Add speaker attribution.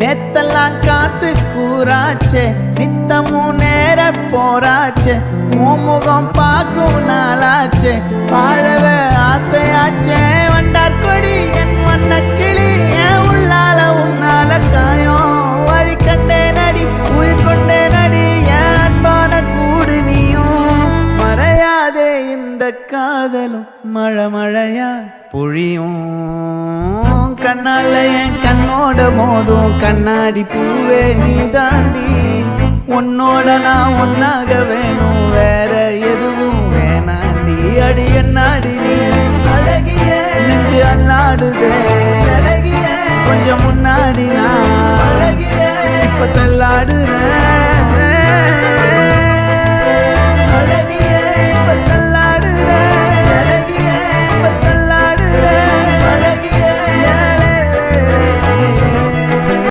Speaker 1: நேத்தெல்லாம் காத்து கூறாச்சே நித்தமும் நேர போராச்சே முகம் பார்க்கும் நாளாச்சே வாழவே ஆசையாச்சே வண்டார் கொடி என் வண்ண கிளி என் உள்ளால உன்னால காயம் வழி கண்டே நடி உயிர் கொண்டே நடி என் அன்பான கூடு நீயும் மறையாதே இந்த காதலும் மழை மழையா பொழியும் கண்ணால என் கண்ணோட மோதும் கண்ணாடி பூவே நீ தாண்டி உன்னோட நான் ஒன்னாக வேணும் வேற எதுவும் வேணாண்டி அடி என்னாடி நீ அழகிய நெஞ்சு அல்லாடுதே அழகிய கொஞ்சம் முன்னாடி நான்